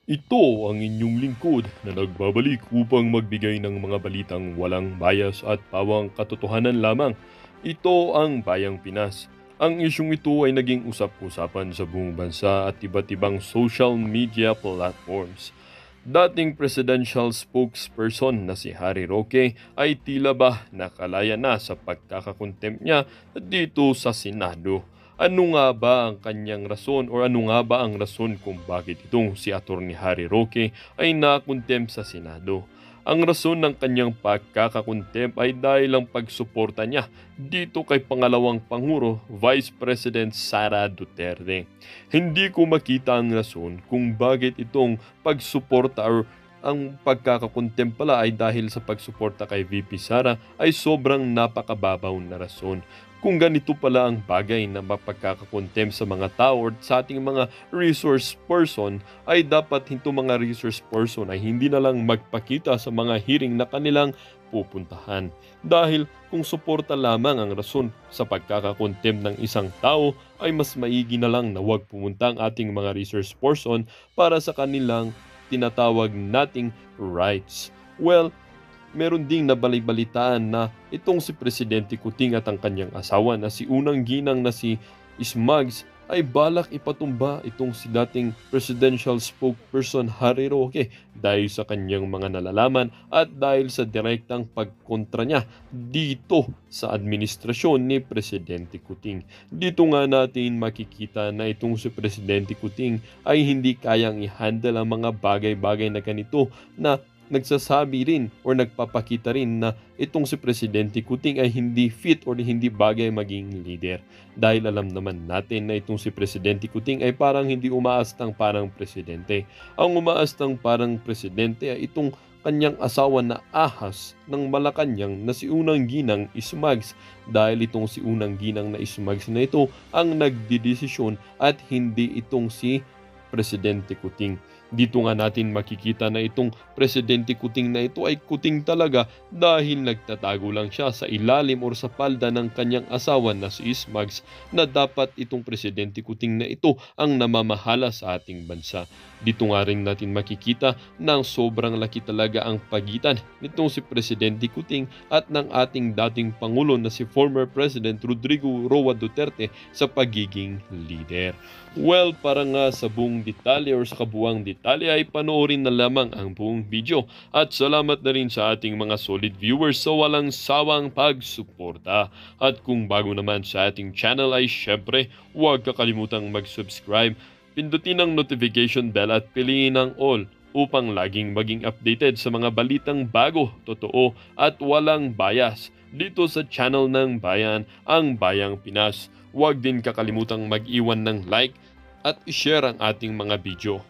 Ito ang inyong lingkod na nagbabalik upang magbigay ng mga balitang walang bias at pawang katotohanan lamang. Ito ang Bayang Pinas. Ang isyong ito ay naging usap-usapan sa buong bansa at iba't ibang social media platforms. Dating presidential spokesperson na si Harry Roque ay tila ba nakalaya na sa pagkakakontempt niya dito sa Senado. Ano nga ba ang kanyang rason o ano nga ba ang rason kung bakit itong si Attorney Harry Roque ay nakontempt sa Senado? Ang rason ng kanyang pagkakakontempt ay dahil ang pagsuporta niya dito kay pangalawang Pangulo, Vice President Sara Duterte. Hindi ko makita ang rason kung bakit itong pagsuporta or ang pagkakakontempt pala ay dahil sa pagsuporta kay VP Sara ay sobrang napakababaw na rason. Kung ganito pala ang bagay na mapagkakakontempt sa mga tao or sa ating mga resource person, ay dapat hinto mga resource person ay hindi na lang magpakita sa mga hearing na kanilang pupuntahan. Dahil kung suporta lamang ang rason sa pagkakakontempt ng isang tao, ay mas maigi na lang na huwag pumunta ang ating mga resource person para sa kanilang tinatawag nating rights. Well, meron ding nabalibalitaan na itong si Presidente Kuting at ang kanyang asawa na si unang ginang na si Smugs ay balak ipatumba itong si dating presidential spokesperson Harry Roque dahil sa kanyang mga nalalaman at dahil sa direktang pagkontra niya dito sa administrasyon ni Presidente Kuting. Dito nga natin makikita na itong si Presidente Kuting ay hindi kayang i-handle ang mga bagay-bagay na ganito na nagsasabi rin or nagpapakita rin na itong si Presidente Kuting ay hindi fit or hindi bagay maging leader. Dahil alam naman natin na itong si Presidente Kuting ay parang hindi umaastang parang presidente. Ang umaastang parang presidente ay itong kanyang asawa na ahas ng Malacanang na si Unang Ginang Ismags dahil itong si Unang Ginang na Ismags na ito ang nagdidesisyon at hindi itong si Presidente Kuting. Dito nga natin makikita na itong Presidente Kuting na ito ay kuting talaga dahil nagtatago lang siya sa ilalim or sa palda ng kanyang asawa na si Ismags na dapat itong Presidente Kuting na ito ang namamahala sa ating bansa. Dito nga rin natin makikita na sobrang laki talaga ang pagitan nitong si Presidente Kuting at ng ating dating Pangulo na si former President Rodrigo Roa Duterte sa pagiging leader. Well, para nga sa buong detalye or sa kabuang detalye ay panoorin na lamang ang buong video. At salamat na rin sa ating mga solid viewers sa walang sawang pagsuporta. At kung bago naman sa ating channel ay syempre huwag kakalimutang mag-subscribe. Pindutin ang notification bell at piliin ang all upang laging maging updated sa mga balitang bago, totoo at walang bias dito sa channel ng Bayan, ang Bayang Pinas. Huwag din kakalimutang mag-iwan ng like at i-share ang ating mga video.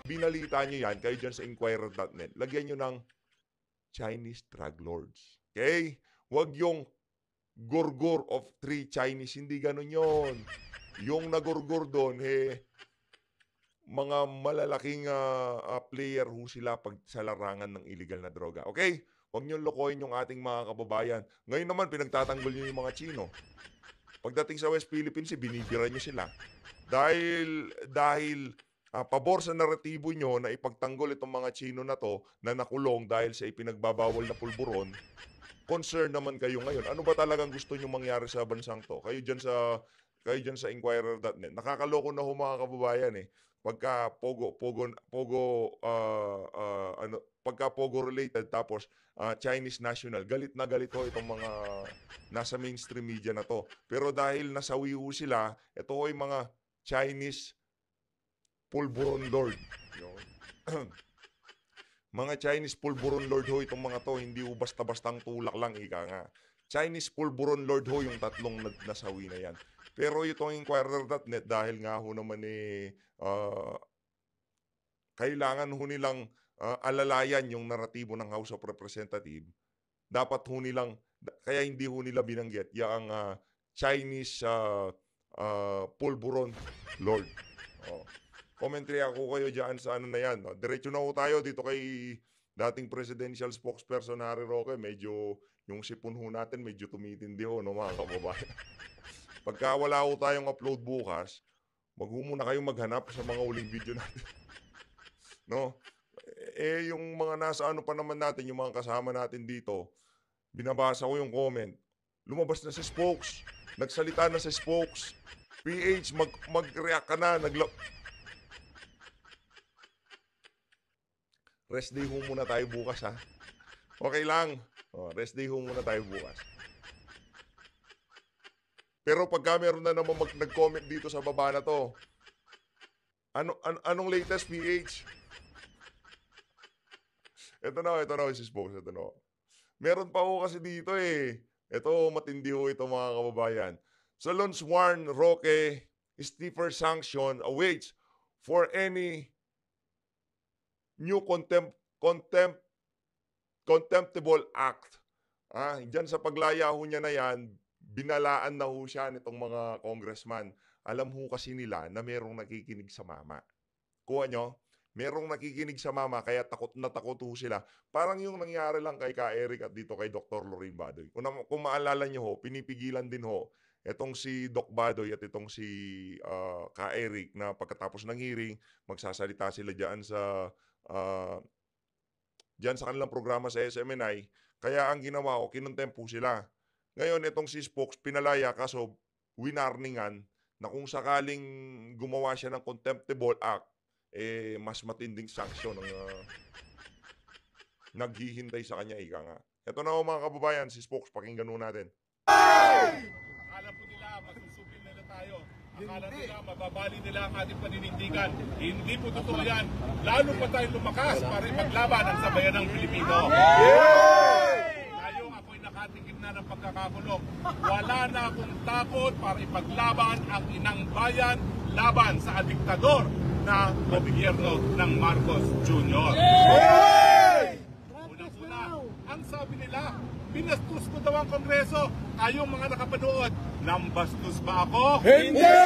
Binalita nyo yan, kayo dyan sa Inquirer.net, lagyan nyo ng Chinese drug lords. Okay? Huwag yung gurgur of three Chinese, hindi ganun yon. Yung nagurgur doon, mga malalaking player ho sila pag sa larangan ng illegal na droga. Okay? Huwag nyo lokohin yung ating mga kababayan. Ngayon naman, pinagtatanggol nyo yung mga Chino. Pagdating sa West Philippines, binibira nyo sila. Dahil pabor sa naratibo nyo na ipagtanggol itong mga Chino na to na nakulong dahil sa ipinagbabawal na pulburon, concern naman kayo ngayon. Ano ba talagang gusto nyo mangyari sa bansang to? Kayo dyan sa Inquirer.net. Nakakaloko na ho mga kababayan eh. Pagka Pogo related tapos Chinese national, galit na galit ho itong mga nasa mainstream media na to. Pero dahil nasawi ho sila, ito ho yung mga Chinese pulburon lord. Yun. Mga Chinese pulburon lord ho itong mga to, hindi ho basta-bastang tulak lang, ika nga. Chinese pulburon lord ho yung tatlong nasawi na yan. Pero itong Inquirer.net, dahil nga ho naman kailangan ho nilang alalayan yung naratibo ng House of Representatives, dapat ho nilang, kaya hindi ho nila binanggit yung Chinese pulburon lord. Oh. Commentary ako kayo dyan sa ano na yan. No? Diretso na ho tayo dito kay dating presidential spokesperson na Harry Roque, medyo yung sipon ho natin medyo tumitindi ho, no, mga kababayan. Pagka wala ho tayong upload bukas, muna kayong maghanap sa mga uling video natin. No? Yung mga nasa ano pa naman natin, yung mga kasama natin dito, binabasa ko yung comment. Lumabas na si Spokes. Nagsalita na si Spokes. PH, mag-react ka na. Rest day ho muna tayo bukas, ha? Okay lang. Rest day ho muna tayo bukas. Pero pagka meron na naman nag-comment dito sa baba na to, anong latest, PH? Ito na si Spokes. Ito na. Meron pa ho kasi dito eh. Ito, matindi ho ito mga kababayan. Salons warn Roque, stiffer sanction awaits for any new contemptible act. Diyan sa paglaya ho niya na yan, binalaan na ho siya nitong mga congressman. Alam ho kasi nila na merong nakikinig sa mama. Kuha nyo? Merong nakikinig sa mama, kaya takot na takot ho sila. Parang yung nangyari lang kay Ka Eric at dito kay Dr. Lorraine Badoy. Kung maalala nyo ho, pinipigilan din ho itong si Doc Badoy at itong si Ka Eric na pagkatapos ng hearing, magsasalita sila dyan sa kanilang programa sa SMNI. Kaya ang ginawa ko, kinontempo sila. Ngayon, itong si Spokes, pinalaya kaso winarningan na kung sakaling gumawa siya ng contemptible act, mas matinding sanksyon ang naghihintay sa kanya, ika nga. Ito na ho mga kababayan, si Spokes, pakinggan ho natin. Akala po nila, masusupil nila tayo. Akala nila, mababali nila ang ating paninindigan. Hindi po totoo yan. Lalo pa tayo lumakas para ipaglaban ang sabayan ng Pilipino. Ngayon, ako'y nakatingin na ng pagkakakulong. Wala na akong takot para ipaglaban ang inang bayan laban sa diktador na gobyerno ng Marcos Jr. Unang-una, ang sabi nila, binastos ko daw ang Kongreso. Kayong mga nakapanood, nambastos ba ako? Hindi!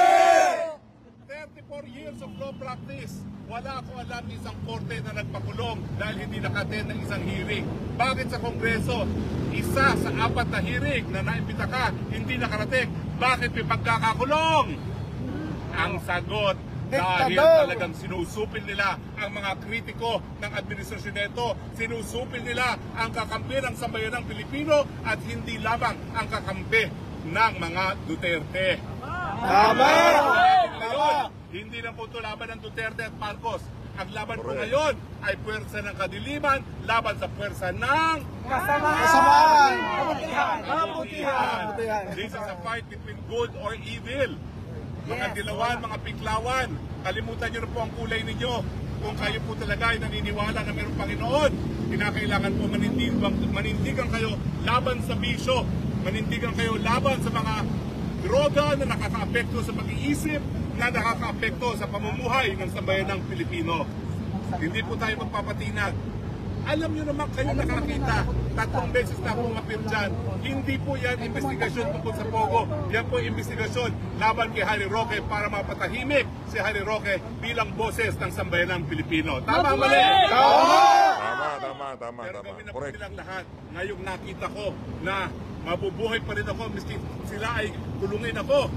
34 years of law practice. Wala ako alam isang korte na nagpakulong dahil hindi nakaten ng isang hearing. Bakit sa Kongreso, isa sa 4 na hearing na naimbita ka, hindi nakarating? Bakit may pagkakakulong? Ang sagot, dahil talagang sinusupil nila ang mga kritiko ng administrasyon nito. Sinusupil nila ang kakampi ng sambayanang Pilipino at hindi lamang ang kakampi ng mga Duterte. Tama! Hindi na po ito laban ng Duterte at Marcos. Ang laban po ngayon ay puwersa ng kadiliman laban sa puwersa ng Kasamaan! kabutihan. This is a fight between good or evil. Mga dilawan, mga piklawan, kalimutan nyo na po ang kulay ninyo. Kung kayo po talaga ay naniniwala na mayroong Panginoon, kinakailangan po manindigan kayo laban sa bisyo, manindigan kayo laban sa mga droga na nakakaapekto sa pag-iisip, na nakakaapekto sa pamumuhay ng sambayan ng Pilipino. Hindi po tayo magpapatinag. Alam nyo naman kayo nakakita, 3 beses na akong mapir dyan. Hindi po yan investigasyon tungkol sa Pogo. Yan po investigasyon laban kay Harry Roque para mapatahimik si Harry Roque bilang boses ng sambayan ng Pilipino. Tama, mali? Tama. Pero gawin na po nilang lahat. Ngayong nakita ko na mabubuhay pa rin ako, miski sila ay kulungin ako.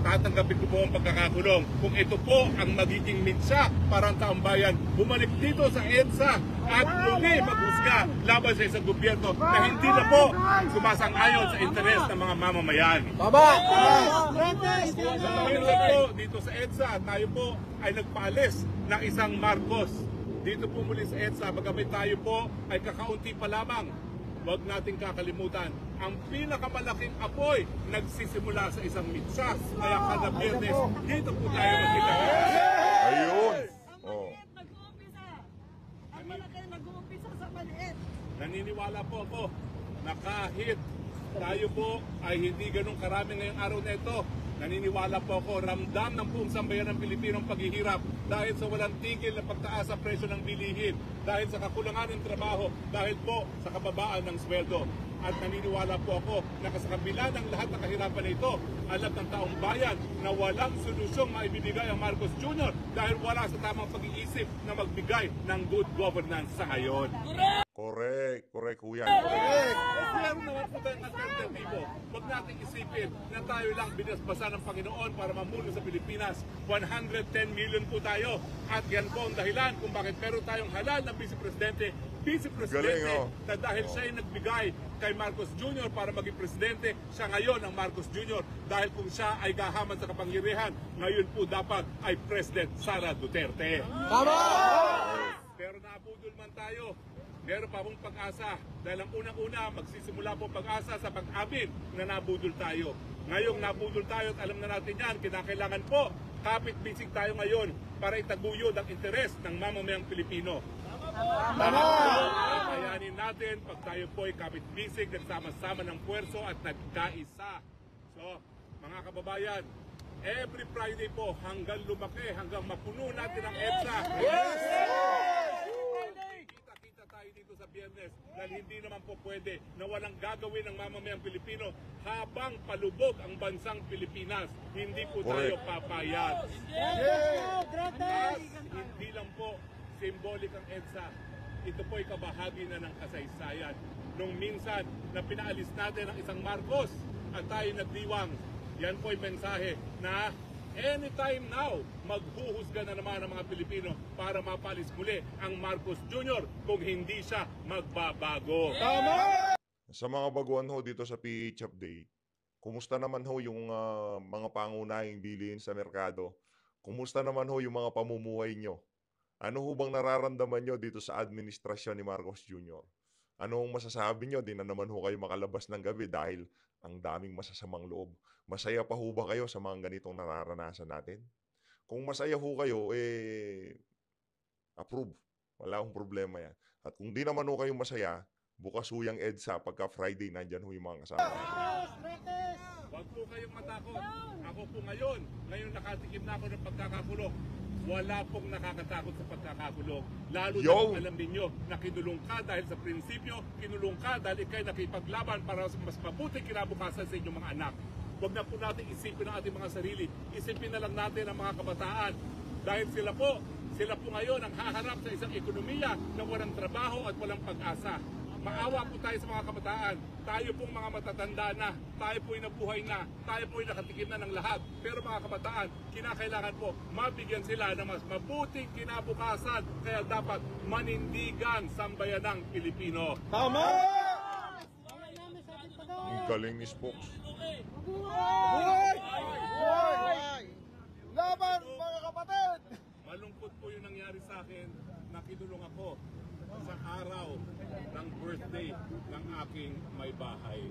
Tatanggapin ko po ang pagkakakulong. Kung ito po ang magiging mitsa para ang taong bayan, bumalik dito sa EDSA at muli maghusga laban sa isang gobyerno na hindi na po sumasang-ayon sa interes ng mga mamamayan. Baba! Sa ngayon po, dito sa EDSA, tayo po ay nagpaalis ng isang Marcos. Dito po muli sa EDSA, bagamit tayo po ay kakaunti pa lamang. Huwag nating kakalimutan, ang pinakamalaking apoy nagsisimula sa isang mitsa. Kaya kada Biyernes, dito po tayo magkita. Ayun! Ang malaki nag-uumpisa sa maliit. Naniniwala po ako na kahit tayo po ay hindi ganun karami ngayong araw na ito, naniniwala po ako, ramdam ng buong sambayan ng Pilipino ang paghihirap dahil sa walang tigil na pagtaas sa presyo ng bilihin. dahil sa kakulangan ng trabaho, dahil po sa kababaan ng sweldo. At naniniwala po ako na sa kabila ng lahat ng kahirapan na ito, alam ng taong bayan na walang solusyong maibibigay ang Marcos Jr. dahil wala sa tamang pag-iisip na magbigay ng good governance sa ngayon. Correct, kuya. Meron naman po tayong alternatibo. Huwag natin isipin na tayo lang binasbasa ng Panginoon para mamuno sa Pilipinas. 110 million po tayo. At yan po ang dahilan kung bakit meron tayong halal na vice-presidente Galing, oh. na dahil siya ay nagbigay kay Marcos Jr. para maging presidente, siya ngayon ang Marcos Jr. Dahil kung siya ay gahaman sa kapangyarihan, ngayon po dapat ay President Sara Duterte. Tama! Pero nabudol man tayo, meron pa pong pag-asa. Dahil ang unang-una, magsisimula po pag-asa sa pag-amin na nabudol tayo. Ngayong nabudol tayo at alam na natin yan, kinakailangan po, kapit-bisig tayo ngayon para itaguyod ang interes ng mamamayang Pilipino. Kakayanin natin pag tayo po ay kapit-bisig, nagsama-sama ng puwerso at nagkaisa. So, mga kababayan, every Friday po hanggang lumaki, hanggang mapuno natin ang EDSA. Yes! Kita tayo dito sa Biyernes dahil hindi naman po pwede na walang gagawin ng mamamayang Pilipino habang palubog ang bansang Pilipinas. Hindi po tayo papayag. At hindi lang po symbolic ang EDSA. Ito po ay kabahagi na ng kasaysayan. Nung minsan na pinaalis natin ang isang Marcos at tayo nagdiwang, yan po ay mensahe na anytime now, maghuhusga na naman ang mga Pilipino para mapalis muli ang Marcos Jr. kung hindi siya magbabago. Tama! Sa mga baguhan ho dito sa PH Update, kumusta naman ho yung mga pangunahing bilihin sa merkado? Kumusta naman ho yung mga pamumuhay nyo? Ano ho bang nararamdaman nyo dito sa administrasyon ni Marcos Jr.? Anong masasabi nyo? Di na naman ho kayo makalabas ng gabi dahil ang daming masasamang loob. Masaya pa ho ba kayo sa mga ganitong nararanasan natin? Kung masaya ho kayo, approve. Wala akong problema yan. At kung di naman ho kayo masaya, bukas ho yung EDSA pagka Friday, nandyan ho yung mga kasama. Huwag po kayong matakot. Ako po ngayon nakatikim na ako ng pagkakakulong. Wala pong nakakatakot sa pagkakakulong. Lalo na kung alam ninyo na kinulong ka dahil sa prinsipyo, kinulong ka dahil ikay nakipaglaban para mas mabuti kinabukasan sa inyong mga anak. Huwag na po natin isipin ang ating mga sarili. Isipin na lang natin ang mga kabataan. Dahil sila po ngayon ang haharap sa isang ekonomiya na walang trabaho at walang pag-asa. Maawa po tayo sa mga kabataan. Tayo pong mga matatanda na, tayo po'y nabuhay na, tayo po'y nakatikim na ng lahat. Pero mga kabataan, kinakailangan po mabigyan sila ng mas mabuting kinabukasan. Kaya dapat manindigan sambayanang Pilipino. Tama! Ang galing ni Spokes. Buhay! Buhay! Laban, mga kapatid! Malungkot po yung nangyari sa akin na kinulong ako sa araw ng birthday ng aking may bahay.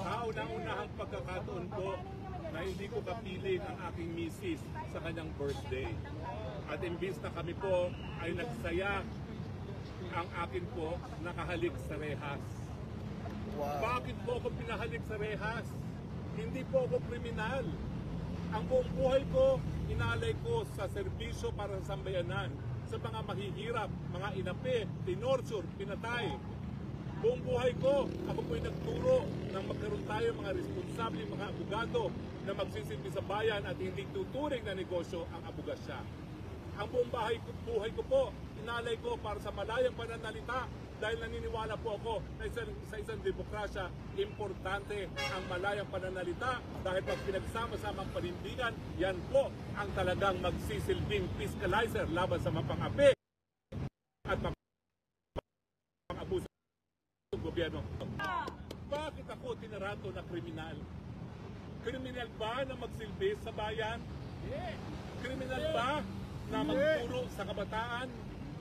Sa unang-unahang pagkakataon ko na hindi ko kapiling ang aking misis sa kanyang birthday. At imbis na kami po ay nagsaya, ang akin po nakahalik sa rehas. Bakit po ako pinahalik sa rehas? Hindi po ako kriminal. Ang buong buhay ko, inalay ko sa serbisyo para sa sambayanan, sa mga mahihirap, mga inapi, tinorsure, pinatay. Buong buhay ko, ako po'y nagturo na magkaroon tayo mga responsable, mga abogado na magsisilbi sa bayan at hindi tuturing na negosyo ang abogasya. Ang buong buhay ko po, inalay ko para sa malayang pananalita dahil naniniwala po ako na sa isang demokrasya, importante ang malayang pananalita dahil pag pinagsama-samang panindigan, yan po ang talagang magsisilbing fiscalizer laban sa mapang-api at mapang-abuso ng gobyerno. Bakit ako tinarato na kriminal? Kriminal ba na magsilbi sa bayan? Kriminal ba na magturo sa kabataan?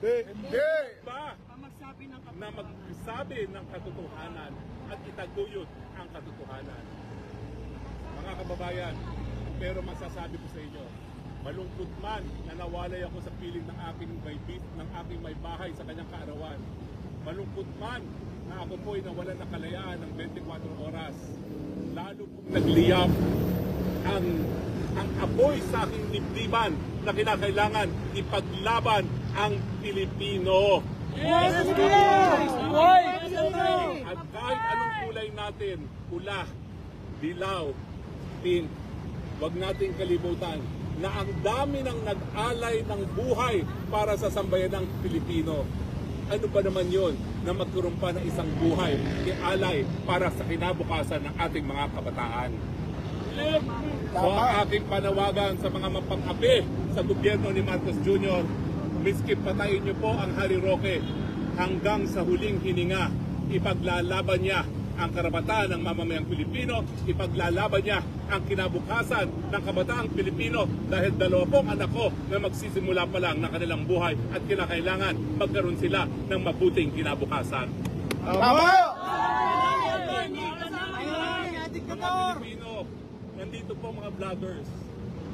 Hindi! Ba na magsabi ng katotohanan at itaguyod ang katotohanan? Mga kababayan, pero masasabi ko sa inyo, malungkot man na nawalay ako sa piling ng aking may bahay sa kanyang kaarawan. Malungkot man na ako po'y nawalan ng kalayaan ng 24 oras. Lalo kong nagliyap ang apoy sa aking dibdiban na kinakailangan ipaglaban ang Pilipino. At kahit anong kulay natin, pula, dilaw, pink, huwag nating kalimutan na ang dami ng nag-alay ng buhay para sa sambayanang Pilipino. Ano ba naman yon na magkaroon pa ng isang buhay ialay para sa kinabukasan ng ating mga kabataan? So ang aking panawagan sa mga mapang-api sa gobyerno ni Marcos Jr., miski patayin niyo po ang Harry Roque, hanggang sa huling hininga, ipaglalaban niya ang karapatan ng mamamayang Pilipino, ipaglalaban niya ang kinabukasan ng kabataang Pilipino dahil dalawa pong anak ko na magsisimula pa lang ng kanilang buhay at kinakailangan magkaroon sila ng mabuting kinabukasan. Tama! Mga Pilipino, nandito po mga vloggers,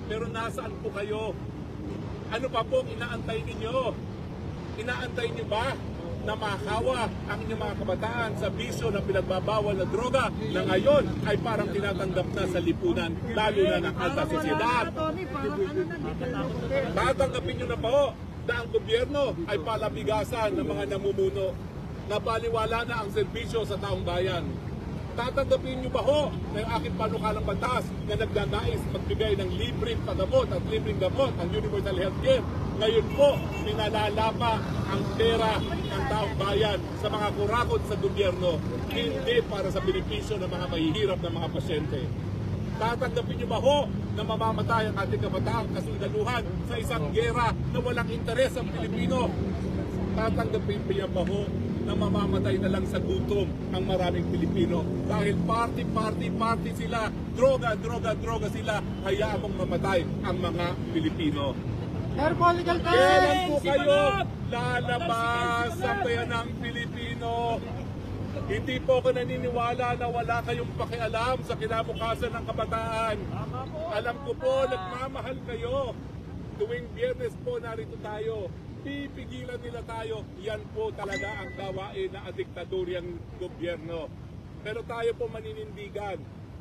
pero nasaan po kayo? Ano pa po inaantay ninyo? Inaantay niyo ba na makawa ang inyong mga kabataan sa bisyo ng pinagbabawal na droga na ngayon ay parang tinatanggap na sa lipunan, lalo na ng alta sosyedad? Tatanggapin nyo na po na ang gobyerno ay palabigasan ng mga namumuno na baliwala na ang serbisyo sa taong bayan. Tatanggapin nyo ba ho na yung aking panukalang batas na nagnanais magbigay ng libreng pagamot at libreng gamot ang universal healthcare? Ngayon po, pinalalapa ang pera ng taong bayan sa mga kurakot sa gobyerno, hindi para sa benepisyo ng mga mahihirap na mga pasyente. Tatanggapin niyo ba ho na mamamatay ang ating kabataang kasundaluhan sa isang gera na walang interes ang Pilipino? Tatanggapin niyo ba ho na mamamatay na lang sa gutom ang maraming Pilipino dahil party sila, droga sila, hayaan mong mamatay ang mga Pilipino? Kailan po kayo lalabas sa bayanang Pilipino? Hindi po ako naniniwala na wala kayong pakialam sa kinabukasan ng kabataan. Alam ko po, nagmamahal kayo. Tuwing Biyernes po narito tayo. Pipigilan nila tayo. Yan po talaga ang gawain na diktadoryang gobyerno. Pero tayo po maninindigan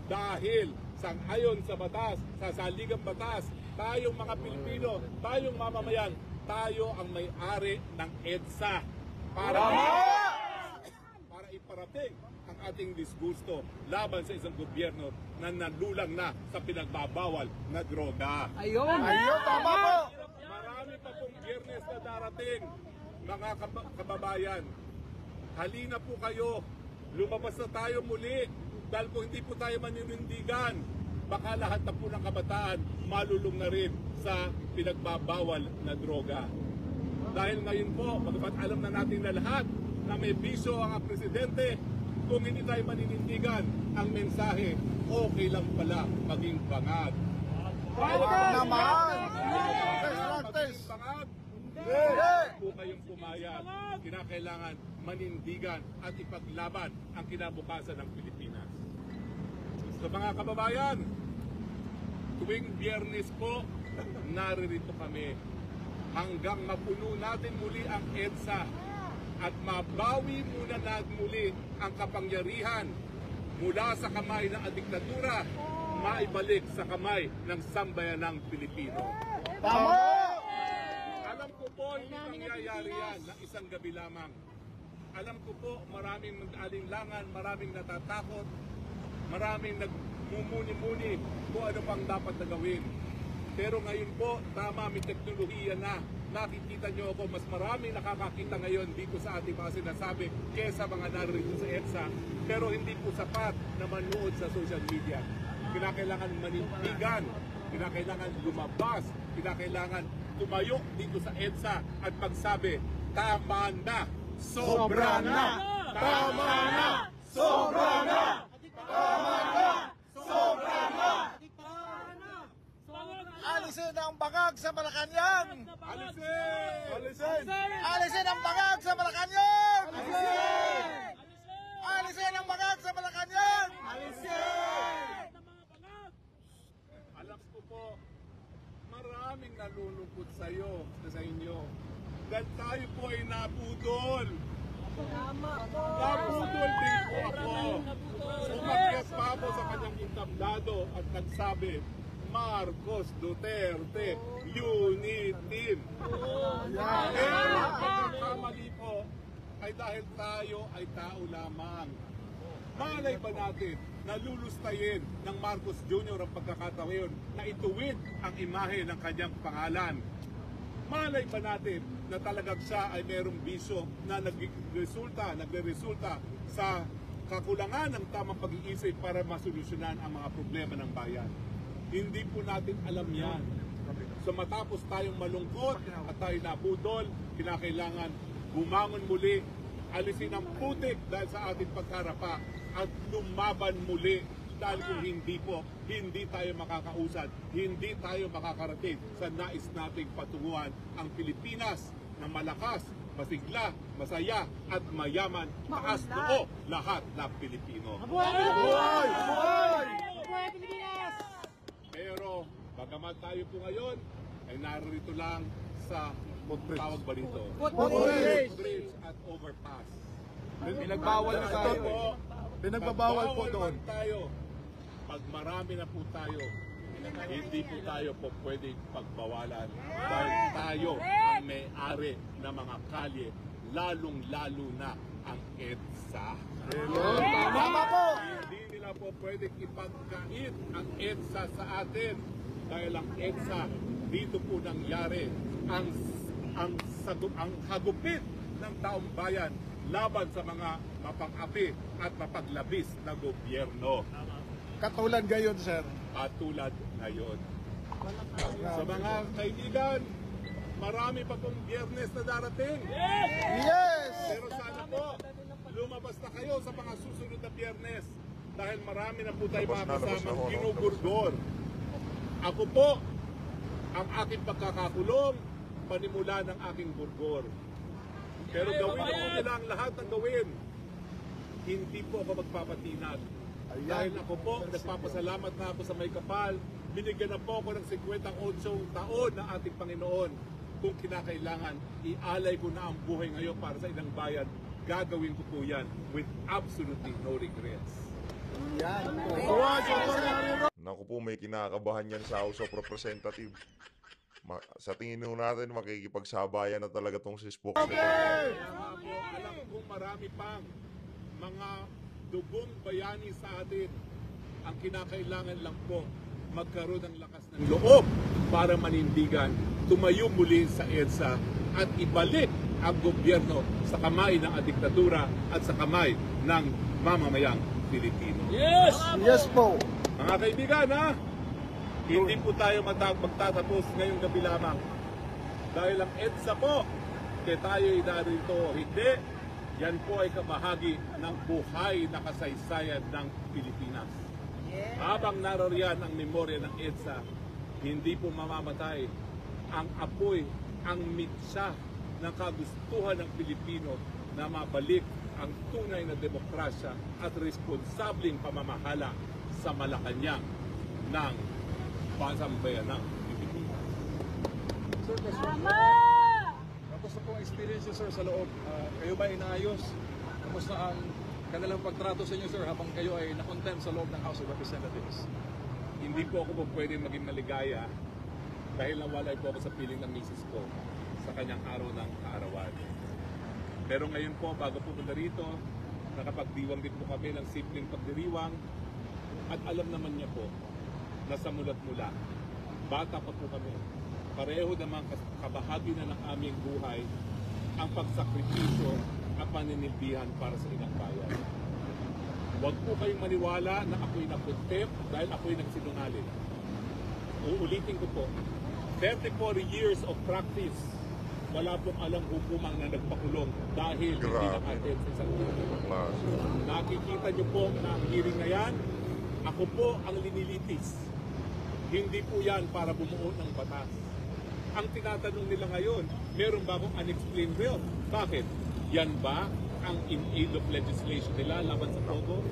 dahil sang-ayon sa batas, sa saligang batas, tayong mga Pilipino, tayong mamamayan, tayo ang may-ari ng EDSA para iparating ang ating disgusto laban sa isang gobyerno na nalulang na sa pinagbabawal na droga. Ayun, tama po! Marami pa pong Biyernes na darating, mga kababayan. Halina po kayo, lumabas na tayo muli dahil kung hindi po tayo maninindigan, baka lahat na po ng kabataan malulong na rin sa pinagbabawal na droga. Dahil ngayon po, pagkat alam na natin na lahat na may bisyo ang presidente, kung hindi tayo maninindigan ang mensahe, okay lang pala maging bangag. Naman! Maging bangag, po kayong pumayag. Kinakailangan manindigan at ipaglaban ang kinabukasan ng Pilipinas. So mga kababayan, tuwing Biyernes po, naririto kami hanggang mapuno natin muli ang EDSA at mabawi muna natin muli ang kapangyarihan mula sa kamay ng diktatura, maibalik sa kamay ng sambayanang Pilipino. Tama! Alam ko po, hindi mangyayari yan ng isang gabi lamang. Alam ko po, maraming mag-alinlangan, maraming natatakot, maraming nagmumuni-muni kung ano pang dapat na gawin. Pero ngayon po, tama, may teknolohiya na. Nakikita nyo ako, mas maraming nakakakita ngayon dito sa ating mga sinasabi kesa mga narito sa EDSA. Pero hindi po sapat na manood sa social media. Kinakailangan manindigan, kinakailangan lumabas, kinakailangan tumayo dito sa EDSA at magsabi, tama na, sobra na, tama na, sobra na, tama na, sobra na. Alisin ang bangag sa Malacanang! Alisin! Alisin! Alisin ang bangag sa Malacanang! Alisin! Alisin ang bangag sa Malacanang! Alisin! Alam ko po, maraming nalulungkot sa inyo. Dahil tayo po ay napudol. Napudol din po ako. Umakyat pa ako sa kanyang nagtablado at nagsabi, Marcos Duterte, Unity Team. Pero ang pagkakamali po ay dahil tayo ay tao lamang. Malay ba natin na lulustayin ng Marcos Jr. ang pagkakataon na ituwid ang imahe ng kanyang pangalan? Malay ba natin na talagang siya ay merong bisyo na nagre-resulta sa kakulangan ng tamang pag-iisip para masolusyonan ang mga problema ng bayan? Hindi po natin alam yan. So matapos tayong malungkot at tayo nabudol, kinakailangan bumangon muli, alisin ang putik dahil sa ating pagkarapa at lumaban muli. Dahil kung hindi po, hindi tayo makakausad, hindi tayo makakarating sa nais nating patunguhan ang Pilipinas na malakas, masigla, masaya at mayaman, taas noo lahat ng Pilipino. Pero bagamat tayo po ngayon ay narito lang sa tawag ba rito? Footbridge at overpass. Pinagbawal na tayo. Pinagbabawal po doon. Tayo. Pag marami na po tayo, hindi po tayo po pwedeng pagbawalan dahil tayo ang may-ari ng mga kalye, lalong-lalo na ang EDSA. Tama po! Hindi nila po pwedeng ipagkait ang EDSA sa atin dahil ang EDSA dito po nangyari ang hagupit ng taong bayan laban sa mga mapang-api at mapaglabis na gobyerno. Katulad ngayon, sir. Katulad ngayon. Sa mga kaibigan, marami pa pong Biyernes na darating. Yes! Pero sana po, lumabas na kayo sa mga susunod na Biyernes dahil marami na po tayo Labas na, makasamang no? ginugurgor. Ako po, ang aking pagkakakulong, panimula ng aking gurgor. Pero gawin na po nila ang lahat ng gawin. Hindi po ako magpapatinag. Dahil ako po, nagpapasalamat na ako sa may kapal. Binigyan na po ako ng 58 taon ng ating Panginoon. Kung kinakailangan, ialay ko na ang buhay ngayon para sa ilang bayan. Gagawin ko po yan with absolutely no regrets. Naku po, may kinakabahan yan sa House of Representative. Sa tingin nyo natin, makikipagsabayan na talaga tong si Spokes. Kaya nga po, alam kong marami pang mga dugong bayani sa atin. Ang kinakailangan lang po, magkaroon ng lakas ng loob para manindigan, tumayo muli sa EDSA at ibalik ang gobyerno sa kamay ng diktatura at sa kamay ng mamamayang Pilipino. Yes! Yes po! Mga kaibigan, ha? Hindi po tayo magtatapos ngayong gabi lamang. Dahil ang EDSA po, kaya tayo'y narito, hindi. Yan po ay kabahagi ng buhay na kasaysayan ng Pilipinas. Habang naroriyan ang memorya ng EDSA, hindi po mamamatay ang apoy, ang mitsa ng kagustuhan ng Pilipino na mabalik ang tunay na demokrasya at responsableng pamamahala sa Malacanang ng Basambayan ng Pilipinas. Sir, kamusta po ang experience niyo, sir, sa loob? Kayo ba inaayos? Kamusta ang kanilang pagtrato sa inyo, sir, habang kayo ay na-contempt sa loob ng House of Representatives? Hindi po ako po pwede maging maligaya dahil nawalay po ako sa piling ng misis ko sa kanyang araw ng kaarawan. Pero ngayon po, bago po punta rito, nakapagdiwang din po kami ng simpleng pagdiriwang at alam naman niya po na sa mulat mula, bata pa po kami. Pareho naman kabahagi na ng aming buhay ang pagsakripisyo at paninilbihan para sa ilang bayan. Huwag po kayong maniwala na ako'y napuntip dahil ako'y nagsinungaling. Uulitin ko po, 34 years of practice, wala pong alam hukumang na nagpakulong dahil hindi nakaten sa isang hearing. Nakikita niyo po na ang hearing na yan, ako po ang linilitis. Hindi po yan para bumuo ng batas. Ang tinatanong nila ngayon, meron ba akong unexplained bill? Bakit? Yan ba ang in aid of legislation nila laban sa Pogo?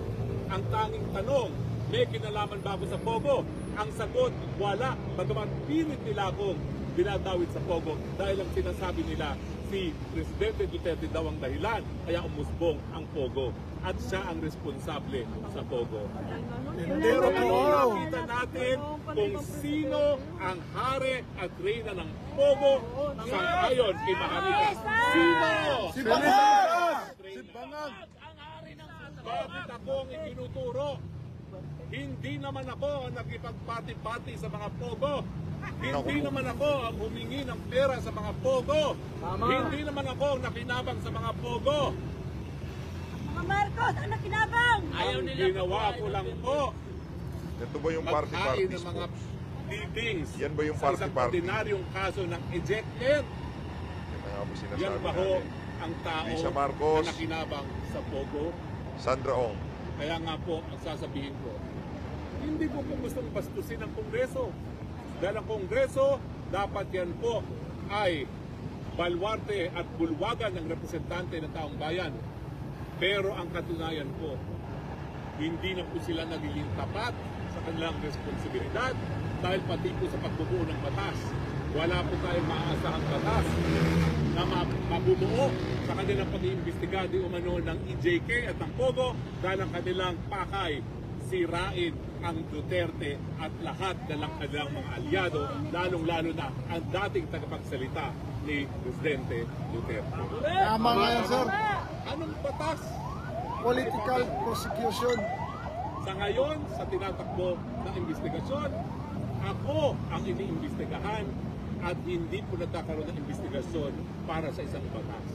Ang tanging tanong, may kinalaman ba ako sa Pogo? Ang sagot, wala. Bagaman pilit nila akong dinadawit sa Pogo dahil ang sinasabi nila si Presidente Duterte daw ang dahilan kaya umusbong ang Pogo. at siya ang responsable sa Pogo. Hindi Pero totoo. ngayon nakita natin kung sino ang hari at reyna ng Pogo sa ayon kay Maharlika. Sino? Si Bangag! Si Bangag! Bakit ako ang itinuturo? Hindi naman ako ang nakipagpati-pati sa mga Pogo. Hindi naman ako ang humingi ng pera sa mga Pogo. Hindi naman ako ang nakinabang sa mga Pogo. Mga Marcos, ang nakinabang! Ang ginawa ko lang po, Ito ba yung maghain party-party, ng mga folks? pleadings Yan ba yung sa isang party-party? ordinaryong kaso ng ejected. Yan ang ako sinasabi Yan ba ho natin. ang tao Lisa Marcos. na nakinabang sa Pogo? Sandra Ong. Kaya nga po, ang sasabihin ko, hindi ko po gustong bastusin ang Kongreso. Dahil ang Kongreso, dapat yan po ay balwarte at bulwagan ng representante ng taong bayan. Pero ang katunayan po, hindi na po sila nagiging tapat sa kanilang responsibilidad dahil pati po sa pagbubuo ng batas. Wala po tayong maaasahang batas na mabubuo sa kanilang pag-iimbestiga di umano ng EJK at ng Pogo dahil ang kanilang pakay sirain ang Duterte at lahat ng kanilang mga aliado, lalong-lalo na ang dating tagapagsalita ni Presidente Duterte. Tama nga yan, sir. Anong batas? Political prosecution. Sa ngayon, sa tinatakbo ng investigasyon, ako ang iniimbestigahan at hindi po nagkakaroon ng investigasyon para sa isang batas.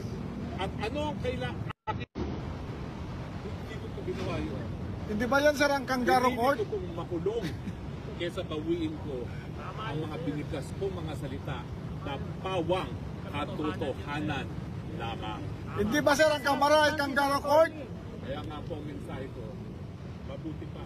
At ano ang kailangan? Hindi ko po ginawa yun. Hindi ba yan, sir, ang kangaroo court? Hindi ko pong makulong kesa bawiin ko ang mga binigas ko mga salita na pawang katotohanan lamang. Hindi ba, sir, ang kamara ay kangaroo court? Kaya nga po ang mensahe ko, mabuti pa.